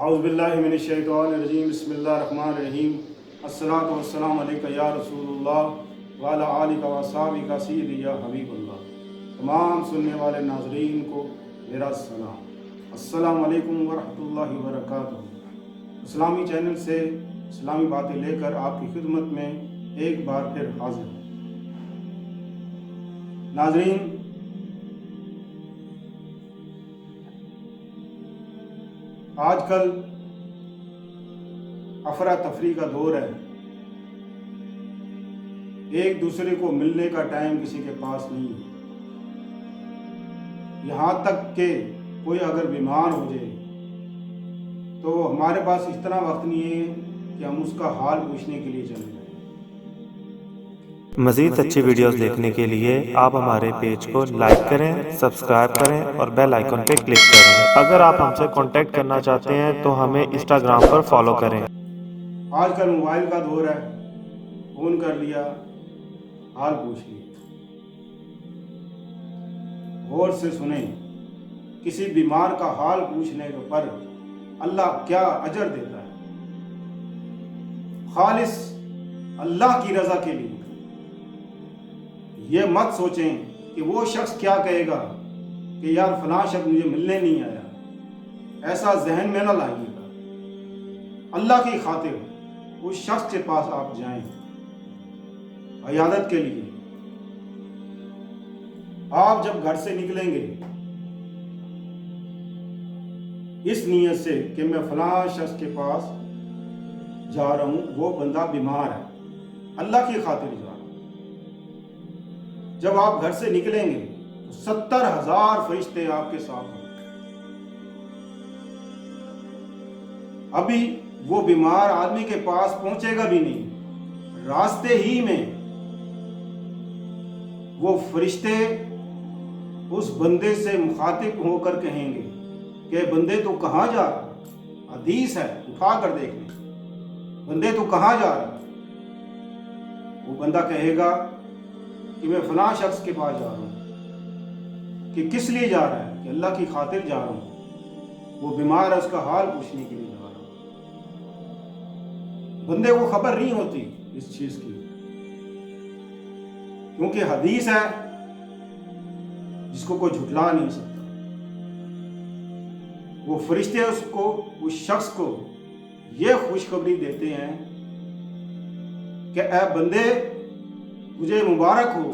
اعوذ باللہ من الشیطان الرجیم بسم اللہ الرحمن الرحیم الصلاۃ والسلام علیکہ یا رسول اللہ وعلی آلہ و اصحابہ سیدی یا حبیب اللہ۔ تمام سننے والے ناظرین کو میرا سلام، السلام علیکم ورحمۃ اللہ وبرکاتہ۔ اسلامی چینل سے اسلامی باتیں لے کر آپ کی خدمت میں ایک بار پھر حاضر ہوں۔ ناظرین، آج کل افراتفری کا دور ہے، ایک دوسرے کو ملنے کا ٹائم کسی کے پاس نہیں ہے۔ یہاں تک کہ کوئی اگر بیمار ہو جائے تو ہمارے پاس اتنا وقت نہیں ہے کہ ہم اس کا حال پوچھنے کے لیے چلے جائیں۔ مزید اچھی ویڈیوز دیکھنے کے لیے آپ ہمارے پیج کو لائک کریں، سبسکرائب کریں اور بیل آئیکن پہ کلک کریں۔ اگر آپ ہم سے کانٹیکٹ کرنا چاہتے ہیں تو ہمیں انسٹاگرام پر فالو کریں۔ آج کل موبائل کا دور ہے، فون کر لیا، حال پوچھ لیا۔ غور سے سنیں، کسی بیمار کا حال پوچھنے پر اللہ کیا اجر دیتا ہے، خالص اللہ کی رضا کے لیے۔ یہ مت سوچیں کہ وہ شخص کیا کہے گا کہ یار فلاں شخص مجھے ملنے نہیں آیا، ایسا ذہن میں نہ لائیے گا۔ اللہ کی خاطر اس شخص کے پاس آپ جائیں عیادت کے لیے۔ آپ جب گھر سے نکلیں گے اس نیت سے کہ میں فلاں شخص کے پاس جا رہا ہوں، وہ بندہ بیمار ہے، اللہ کی خاطر جا رہا ہوں۔ جب آپ گھر سے نکلیں گے تو 70,000 فرشتے آپ کے ساتھ ہوں۔ ابھی وہ بیمار آدمی کے پاس پہنچے گا بھی نہیں، راستے ہی میں وہ فرشتے اس بندے سے مخاطب ہو کر کہیں گے کہ بندے تو کہاں جا رہا؟ حدیث ہے، اٹھا کر دیکھ لیں، بندے تو کہاں جا رہا؟ وہ بندہ کہے گا کہ میں فلاں شخص کے پاس جا رہا ہوں۔ کہ کس لیے جا رہا ہے؟ کہ اللہ کی خاطر جا رہا ہوں، وہ بیمار ہے، اس کا حال پوچھنے کے لیے جا رہا ہوں۔ بندے کو خبر نہیں ہوتی اس چیز کی، کیونکہ حدیث ہے جس کو کوئی جھٹلا نہیں سکتا۔ وہ فرشتے اس شخص کو یہ خوشخبری دیتے ہیں کہ اے بندے، تجھے مبارک ہو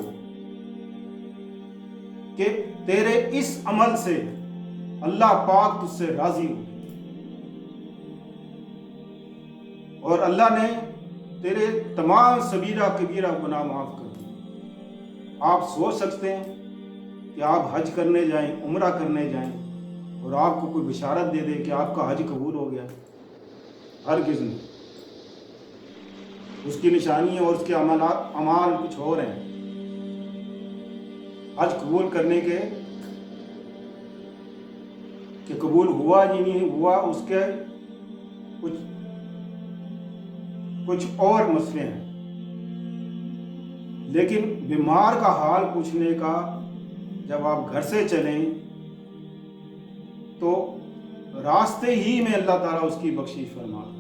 کہ تیرے اس عمل سے اللہ پاک تجھ سے راضی ہو، اور اللہ نے تیرے تمام صغیرہ کبیرہ گناہ معاف کر دیے۔ آپ سوچ سکتے ہیں کہ آپ حج کرنے جائیں، عمرہ کرنے جائیں اور آپ کو کوئی بشارت دے دے کہ آپ کا حج قبول ہو گیا؟ ہرگز نہیں۔ اس کی نشانی اور اس کے اعمال کچھ اور ہیں۔ حج قبول کرنے کے کہ قبول ہوا یا نہیں ہوا، اس کے کچھ اور مسئلے ہیں، لیکن بیمار کا حال پوچھنے کا جب آپ گھر سے چلیں تو راستے ہی میں اللہ تعالیٰ اس کی بخشش فرما دے۔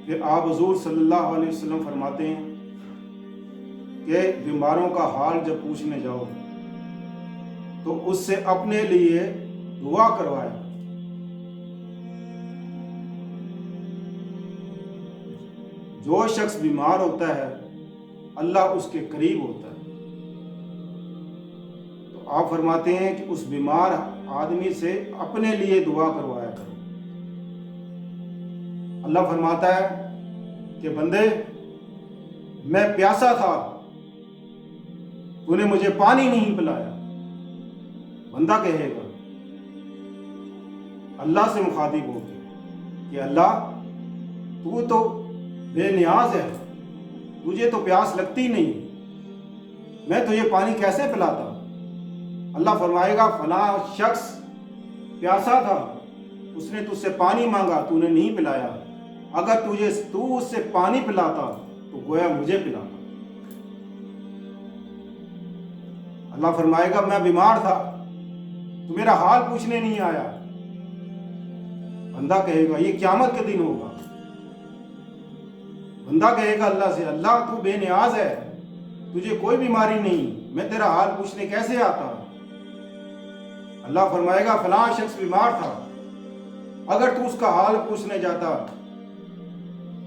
پھر آپ حضور صلی اللہ علیہ وسلم فرماتے ہیں کہ بیماروں کا حال جب پوچھنے جاؤ تو اس سے اپنے لیے دعا کروائے۔ جو شخص بیمار ہوتا ہے اللہ اس کے قریب ہوتا ہے، تو آپ فرماتے ہیں کہ اس بیمار آدمی سے اپنے لیے دعا کروایا کرو۔ اللہ فرماتا ہے کہ بندے، میں پیاسا تھا، تو نے مجھے پانی نہیں پلایا۔ بندہ کہے گا اللہ سے مخاطب ہو کے کہ اللہ، تو بے نیاز ہے، تجھے تو پیاس لگتی نہیں، میں تجھے پانی کیسے پلاتا؟ اللہ فرمائے گا فلاں شخص پیاسا تھا، اس نے تجھ سے پانی مانگا، تو نے نہیں پلایا، اگر تو اس سے پانی پلاتا تو گویا مجھے پلاتا۔ اللہ فرمائے گا میں بیمار تھا، تو میرا حال پوچھنے نہیں آیا، بندہ کہے گا یہ قیامت کے دن ہوگا. بندہ کہے گا اللہ سے اللہ تو بے نیاز ہے, تجھے کوئی بیماری نہیں, میں تیرا حال پوچھنے کیسے آتا. اللہ فرمائے گا فلاں شخص بیمار تھا, اگر تو اس کا حال پوچھنے جاتا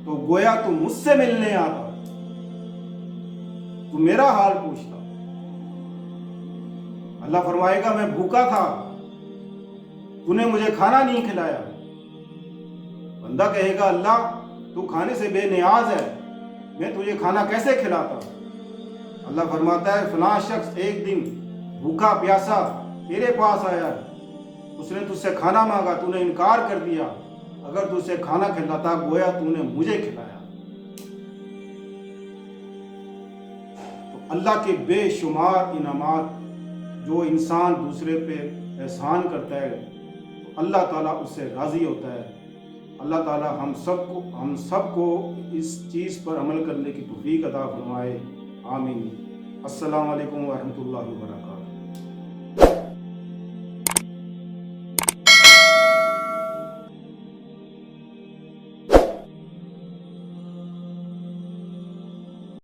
تو گویا تو مجھ سے ملنے آتا, تو میرا حال پوچھتا. اللہ فرمائے گا میں بھوکا تھا, تو نے مجھے کھانا نہیں کھلایا. بندہ کہے گا اللہ تو کھانے سے بے نیاز ہے, میں تجھے کھانا کیسے کھلاتا. اللہ فرماتا ہے فلاں شخص ایک دن بھوکا پیاسا تیرے پاس آیا, اس نے تجھ سے کھانا مانگا, تو نے انکار کر دیا, اگر تجھ سے کھانا کھلاتا گویا تو نے مجھے کھلایا. تو اللہ کے بے شمار انعامات جو انسان دوسرے پہ احسان کرتا ہے تو اللہ تعالیٰ اس سے راضی ہوتا ہے. اللہ تعالیٰ ہم سب کو اس چیز پر عمل کرنے کی توفیق عطا فرمائے. آمین. السلام علیکم ورحمۃ اللہ وبرکاتہ.